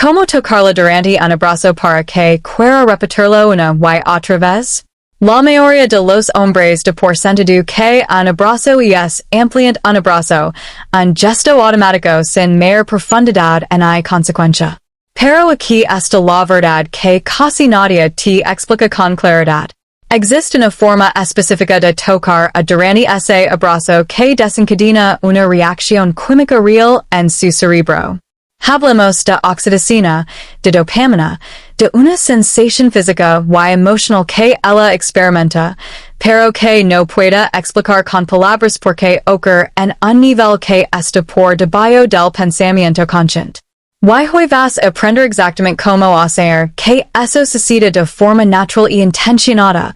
Como tocarlo durante un abrazo para que quiera repetirlo una y otra vez? La mayoría de los hombres de porcentaje que un abrazo es ampliamente un abrazo, un gesto automático sin mayor profundidad en hay consecuencia. Pero aquí está la verdad que casi nadie te explica con claridad. Existe una forma específica de tocar a durante ese abrazo que desencadena una reacción química real en su cerebro. Hablemos de oxitocina, de dopamina, de una sensación física y emocional que ella experimenta, pero que no puede explicar con palabras porque ocurre en un nivel que está por debajo del pensamiento consciente. Y hoy vas a aprender exactamente cómo hacer que eso suceda de forma natural y intencionada,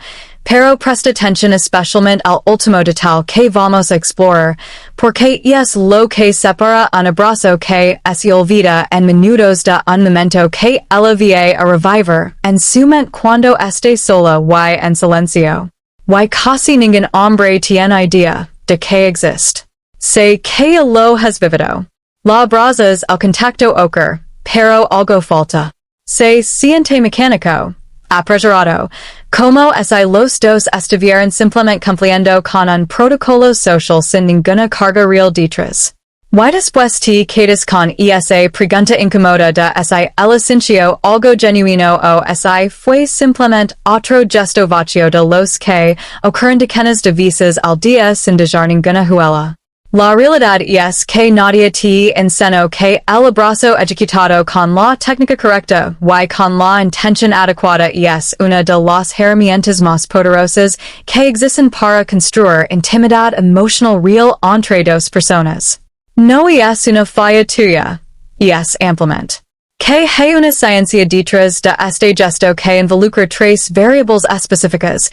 pero presta atención especialmente al último detalle que vamos a explorar, porque es lo que separa un abrazo que se olvida en minutos de un momento que ella va a revivir en su mente cuando esté sola y en silencio. Y casi ningún hombre tiene idea de que existe. Sé que lo has vivido. La abrazas al contacto ocurre, pero algo falta. Se siente mecánico, apresurado, como si los dos estuvieran simplemente cumpliendo con un protocolo social sin ninguna carga real detrás. Y después te quedas con esa pregunta incómoda de si el sintió algo genuino o si fue simplemente otro gesto vacío de los que ocurren decenas de veces al día sin dejar ninguna huella. La realidad es que nadie te enseñó que el abrazo ejecutado con la técnica correcta y con la intención adecuada es una de las herramientas más poderosas que existen para construir intimidad emocional real entre dos personas. No es una falla tuya, es ampliamente. Que hay una ciencia detrás de este gesto que involucra tres variables específicas: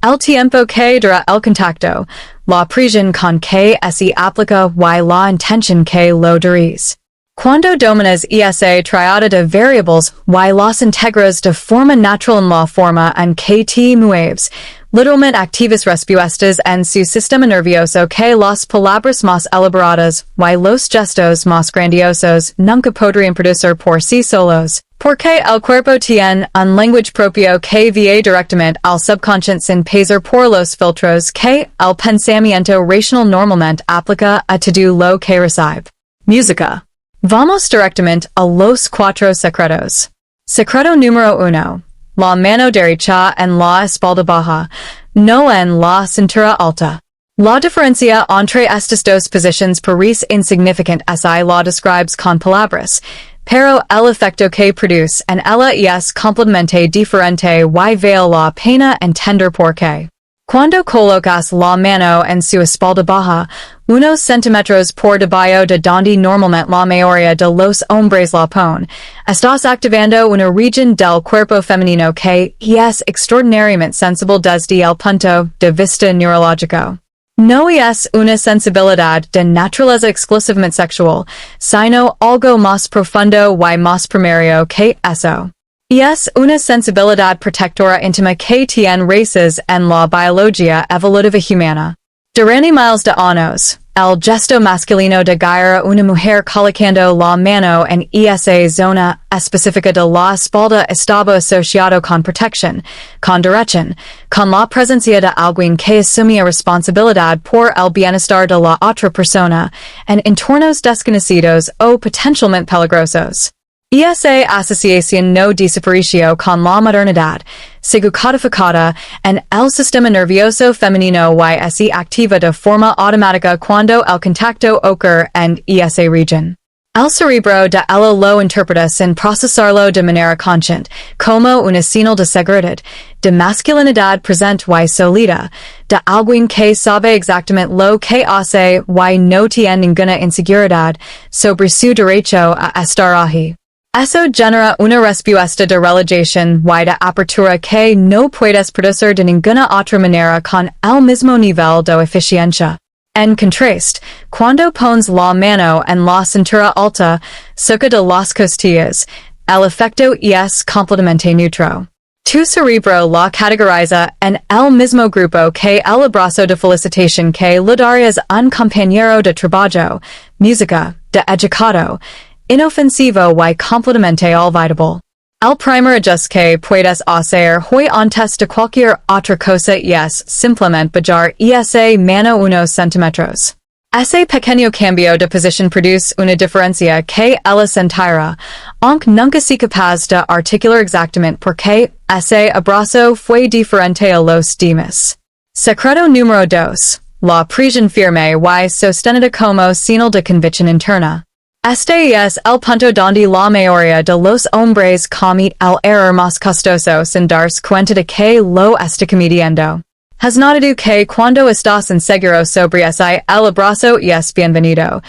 el tiempo que dura el contacto, la presión con que se aplica y la intención que lo dirige. Cuando dominas esa triada de variables y las integras de forma natural en la forma en que te mueves, literalmente activas respuestas en su sistema nervioso que las palabras más elaboradas y los gestos más grandiosos nunca podrían producir por sí solos. Porque el cuerpo tiene un lenguaje propio que va directamente al subconsciente sin pasar por los filtros que el pensamiento racional normalmente aplica a todo lo que recibe. Música. Vamos directamente a los cuatro secretos. Secreto número 1. La mano derecha en la espalda baja, no en la cintura alta. La diferencia entre estas dos posiciones parece insignificante si la describes con palabras, pero el efecto que produce en ella es completamente diferente y vale la pena entender por qué. Cuando colocas la mano en su espalda baja, unos centímetros por debajo de donde normalmente la mayoría de los hombres la ponen, estás activando una región del cuerpo femenino que es extraordinariamente sensible desde el punto de vista neurológico. No es una sensibilidad de naturaleza exclusivamente sexual, sino algo más profundo y más primario que eso. Es una sensibilidad protectora íntima que tiene raíces en la biología evolutiva humana. Durante miles de años, el gesto masculino de guiar a una mujer colocando la mano en esa zona específica de la espalda estaba asociado con protección, con dirección, con la presencia de alguien que asumía responsabilidad por el bienestar de la otra persona, en entornos desconocidos o potencialmente peligrosos. Esa asociación no desapareció con la modernidad, sigue codificada en el sistema nervioso femenino y se activa de forma automática cuando el contacto ocurre en esa región. El cerebro de ella lo interpreta sin procesarlo de manera consciente, como una señal de seguridad, de masculinidad presente y sólida, de alguien que sabe exactamente lo que hace y no tiene ninguna inseguridad sobre su derecho a estar allí. Eso genera una respuesta de relajación y de apertura que no puedes producir de ninguna otra manera con el mismo nivel de eficiencia. En contraste, cuando pones la mano en la cintura alta, cerca de las costillas, el efecto es completamente neutro. Tu cerebro la categoriza en el mismo grupo que el abrazo de felicitación que le darías un compañero de trabajo, música, de educado, inofensivo y completamente olvidable. El primer ajust que puedes hacer hoy antes de cualquier otra cosa es simplemente bajar esa mano unos centímetros. Ese pequeño cambio de posición produce una diferencia que ella sentirá, aunque nunca sea capaz de articular exactamente por qué ese abrazo fue diferente a los demás. Secreto número 2. La presión firme y sostenida como señal de convicción interna. Este es el punto donde la mayoría de los hombres comete el error más costoso sin darse cuenta de que lo está cometiendo. Has notado que cuando estás inseguro sobre ese el abrazo es bienvenido.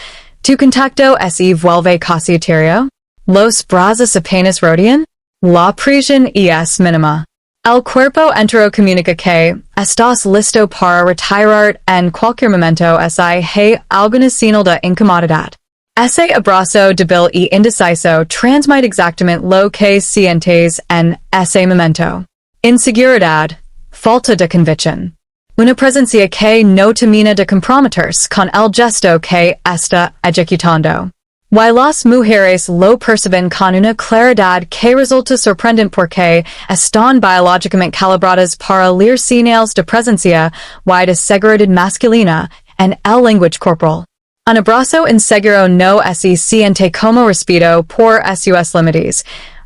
Tu contacto se vuelve casi etéreo. Los brazos apenas rodean. La presión es mínima. El cuerpo entero comunica que estás listo para retirar en cualquier momento si hay alguna señal de incomodidad. Ese abrazo débil y indeciso transmite exactamente lo que sientes en ese momento. Inseguridad, falta de convicción. Una presencia que no termina de comprometerse con el gesto que está ejecutando. Y las mujeres lo perciben con una claridad que resulta sorprendente porque están biológicamente calibradas para leer señales de presencia y de seguridad masculina en el lenguaje corporal. Un abrazo inseguro no se siente como respeto por sus límites,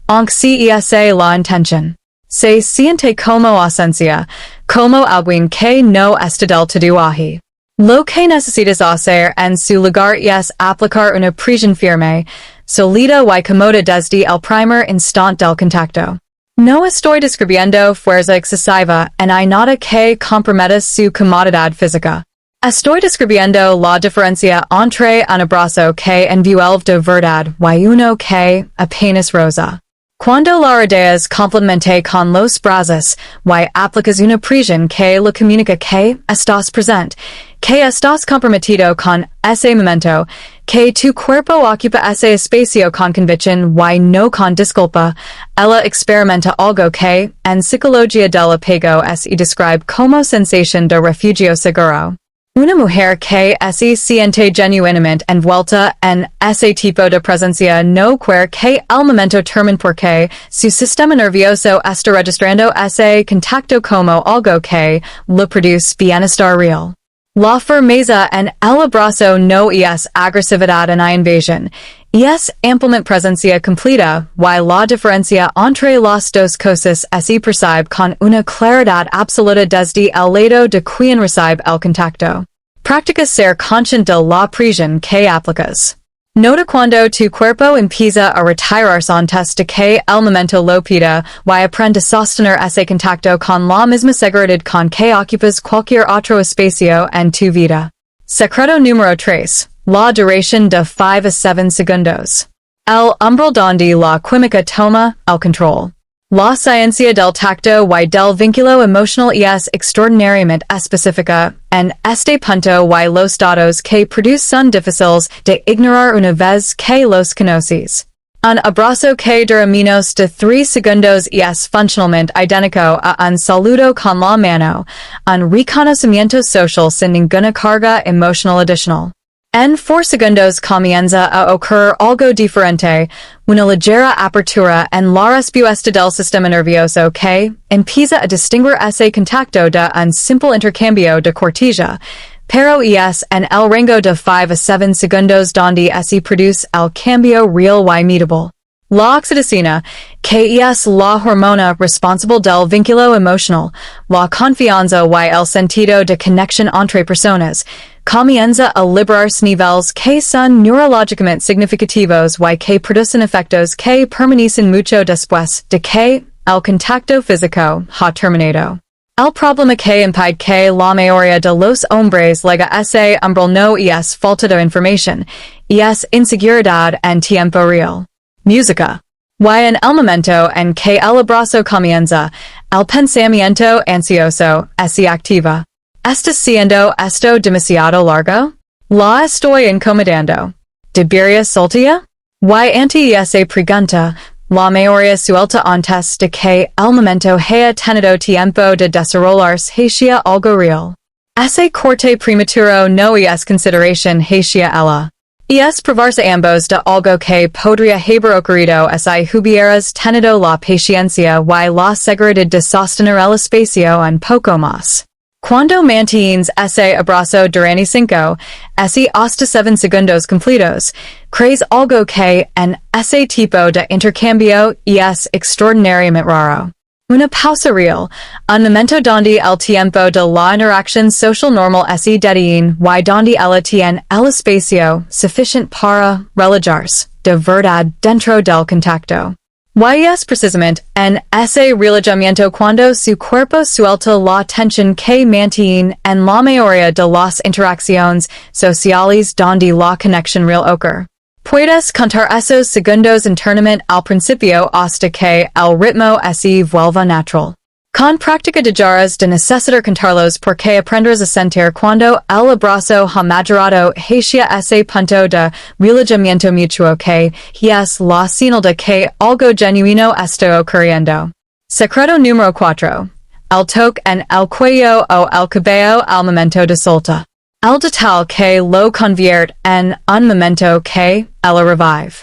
aunque sí es la intención. Se siente como ausencia, como alguien que no está del todo allí. Lo que necesitas hacer en su lugar es aplicar una presión firme, sólida y cómoda desde el primer instante del contacto. No estoy describiendo fuerza excesiva en nada que comprometa su comodidad física. Estoy describiendo la diferencia entre un abrazo que envuelve de verdad y uno que apenas roza. Cuando la rodeas completamente con los brazos y aplicas una presión que le comunica que estás presente, que estás comprometido con ese momento, que tu cuerpo ocupa ese espacio con convicción y no con disculpa, ella experimenta algo que, en psicología del apego se describe como sensación de refugio seguro. Una mujer que se siente genuinamente envuelta en ese tipo de presencia no quiere que el momento termine porque su sistema nervioso está registrando ese contacto como algo que le produce bienestar real. La firmeza en el abrazo no es agresividad en invasión, es ampliamente presencia completa y la diferencia entre las dos cosas se percibe con una claridad absoluta desde el lado de quien recibe el contacto. Practica ser consciente de la presión que aplicas. Nota cuando tu cuerpo empieza a retirarse antes de que el momento lo pida y aprende a sostener ese contacto con la misma seguridad con que ocupas cualquier otro espacio en tu vida. Secreto número 3. La duración de 5 a 7 segundos. El umbral donde la química toma el control. La ciencia del tacto y del vínculo emocional es extraordinariamente específica en este punto y los datos que produce son difíciles de ignorar una vez que los conoces. Un abrazo que dura menos de 3 segundos es funcionalmente idéntico a un saludo con la mano, un reconocimiento social sin ninguna carga emocional adicional. En 4 segundos comienza a ocurrir algo diferente, una ligera apertura en la respuesta del sistema nervioso que empieza a distinguir ese contacto de un simple intercambio de cortesía, pero es en el rango de 5 a 7 segundos donde se produce el cambio real y medible. La oxitocina, que es la hormona responsable del vínculo emocional, la confianza y el sentido de conexión entre personas, comienza a liberarse niveles que son neurológicamente significativos y que producen efectos que permanecen mucho después de que el contacto físico ha terminado. El problema que impide que la mayoría de los hombres llegue a ese umbral no es falta de información, es inseguridad en tiempo real. Música. Y en el momento en que el abrazo comienza, el pensamiento ansioso se activa. ¿Estás siendo esto demasiado largo? La estoy incomodando. ¿Debería soltar? Y ante esa pregunta, la mayoría suelta antes de que el momento haya tenido tiempo de desarrollarse hacia algo real. Ese corte prematuro no es consideración hacia ella. Es probarse ambos de algo que podría haber ocurrido si hubieras tenido la paciencia y la seguridad de sostener el espacio un poco más. Cuando mantienes ese abrazo durante 5, hasta 7 segundos completos, crees algo que en ese tipo de intercambio es extraordinariamente raro. Una pausa real, un momento donde el tiempo de la interacción social normal es detiene y donde ella tiene el espacio suficiente para relajarse de verdad dentro del contacto. Y es precisamente en ese relajamiento cuando su cuerpo suelta la tensión que mantiene en la mayoría de las interacciones sociales donde la conexión real ocurre. Puedes contar esos segundos internamente al principio hasta que el ritmo se vuelva natural. Con práctica dejarás de necesitar contarlos porque aprenderás a sentir cuando el abrazo ha madurado hacia ese punto de relajamiento mutuo que es la señal de que algo genuino está ocurriendo. Secreto número 4. El toque en el cuello o el cabello al momento de solta. El detalle que lo convierte en un momento que el revive.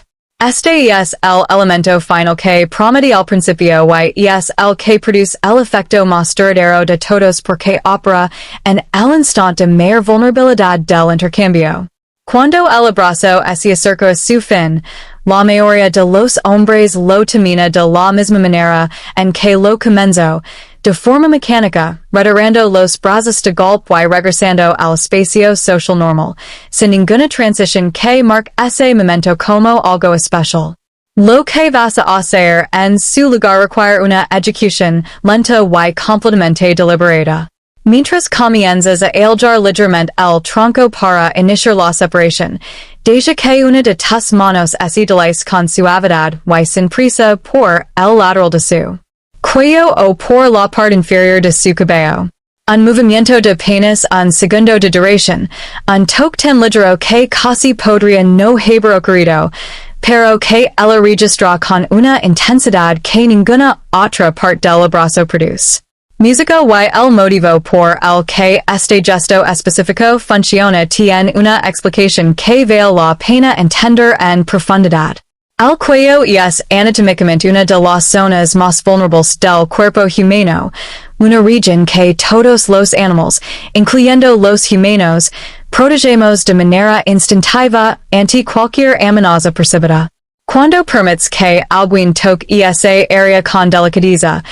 Este es el elemento final que promete al principio y es el que produce el efecto más duradero de todos porque opera en el instante de mayor vulnerabilidad del intercambio. Cuando el abrazo se acerca a su fin, la mayoría de los hombres lo termina de la misma manera en que lo comenzó, de forma mecánica, retirando los brazos de golpe y regresando al espacio social normal, sin ninguna transición que marque ese momento como algo especial. Lo que vas a hacer en su lugar requiere una ejecución lenta y completamente deliberada. Mientras comienzas a alargar ligeramente el tronco para iniciar la separación, deja que una de tus manos se deslice con suavidad y sin prisa por el lateral de su cuello o por la parte inferior de su cabello. Un movimiento de apenas un segundo de duración, un toque tan ligero que casi podría no haber ocurrido, pero que ella registra con una intensidad que ninguna otra parte del abrazo produce. Música y el motivo por el que este gesto específico funciona tiene una explicación que vale la pena entender en profundidad. El cuello es anatómicamente una de las zonas más vulnerables del cuerpo humano, una región que todos los animales, incluyendo los humanos, protegemos de manera instintiva ante cualquier amenaza percibida. Cuando permites que alguien toque esa área con delicadeza,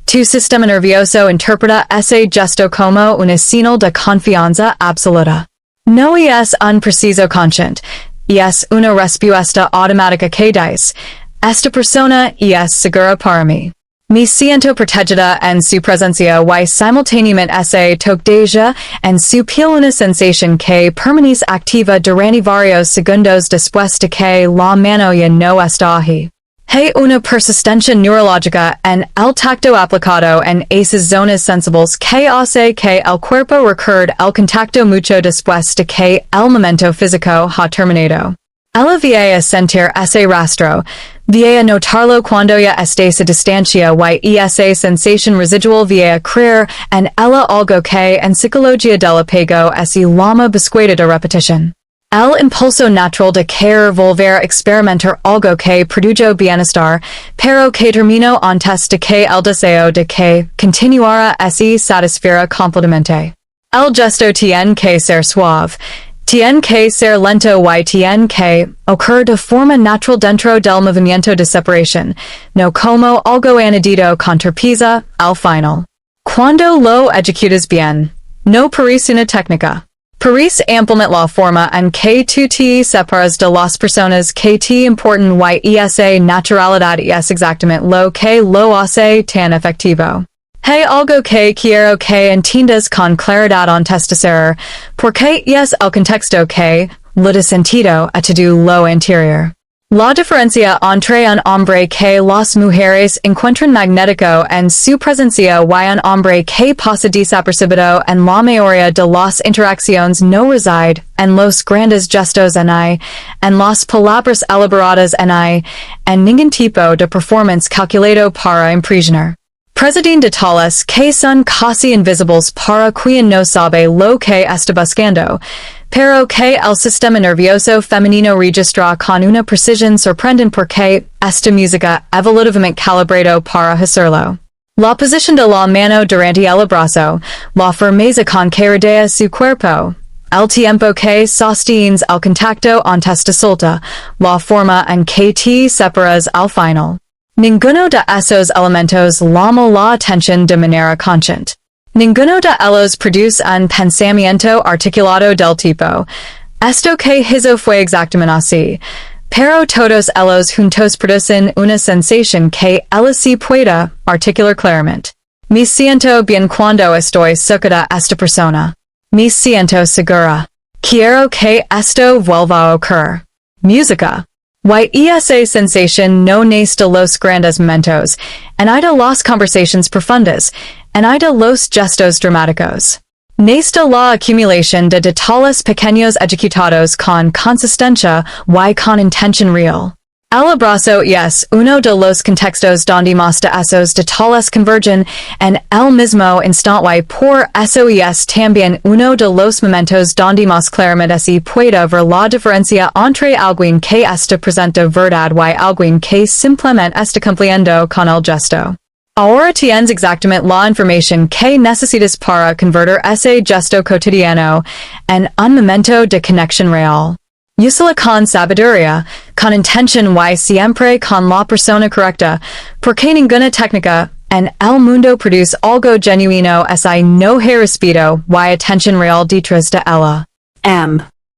tu sistema nervioso interpreta ese gesto como una señal de confianza absoluta. No es un preciso consciente, es una respuesta automática que dice, esta persona es segura para mí. Me siento protegida en su presencia y simultáneamente ese toque deja en su piel una sensación que permanece activa durante varios segundos después de que la mano ya no está allí. Hay una persistencia neurológica en el tacto aplicado en esas zonas sensibles que hace que el cuerpo recuerde el contacto mucho después de que el momento físico ha terminado. Ella vía a sentir ese rastro, vía a notarlo cuando ya esté a distancia y esa sensación residual vía a crear en ella algo que en psicología del apego es llama búsqueda de repetición. El impulso natural de querer volver a experimentar algo que produjo bienestar, pero que terminó antes de que el deseo de que continuara se satisfiera completamente. El gesto tiene que ser suave, tiene que ser lento y tiene que ocurrir de forma natural dentro del movimiento de separación, no como algo añadido con torpeza al final. Cuando lo ejecutas bien, no parece una técnica. Parece ampliamente la forma en que tú te separas de las personas que te importan y esa naturalidad es exactamente lo que lo hace tan efectivo. Hay algo que quiero que entiendas con claridad antes de ser, porque es el contexto que le da sentido a todo lo anterior. La diferencia entre un hombre que las mujeres encuentran magnético en su presencia y un hombre que pasa desapercibido en la mayoría de las interacciones no reside en los grandes gestos en las palabras elaboradas en ningún tipo de performance calculado para impresionar. Presiden detalles que son casi invisibles para quien no sabe lo que está buscando, pero que el sistema nervioso femenino registra con una precisión sorprendente porque esta música evolutivamente calibrado para hacerlo. La posición de la mano durante el abrazo, la firmeza con que rodea su cuerpo, el tiempo que sostienes el contacto antes de solta, la forma en que te separas al final. Ninguno de esos elementos llama la atención de manera consciente. Ninguno de ellos produce un pensamiento articulado del tipo, esto que hizo fue exactamente así, pero todos ellos juntos producen una sensación que él sí pueda articular claramente. Me siento bien cuando estoy cerca de esta persona. Me siento segura. Quiero que esto vuelva a ocurrir. Música. Y esa sensación no nace de los grandes momentos, en hay de las conversaciones profundas, en hay de los gestos dramáticos. Nace de la acumulación de detalles pequeños ejecutados con consistencia y con intención real. El abrazo es uno de los contextos donde más de esos detalles convergen en el mismo instante por eso es también uno de los momentos donde más claramente se puede ver la diferencia entre alguien que está presente verdad y alguien que simplemente está cumpliendo con el gesto. Ahora tienes exactamente la información que necesitas para convertir ese gesto cotidiano en un momento de conexión real. Úsala con sabiduría, con intención y siempre con la persona correcta, porque ninguna técnica en el mundo produce algo genuino si no hay respeto y atención real detrás de ella. M.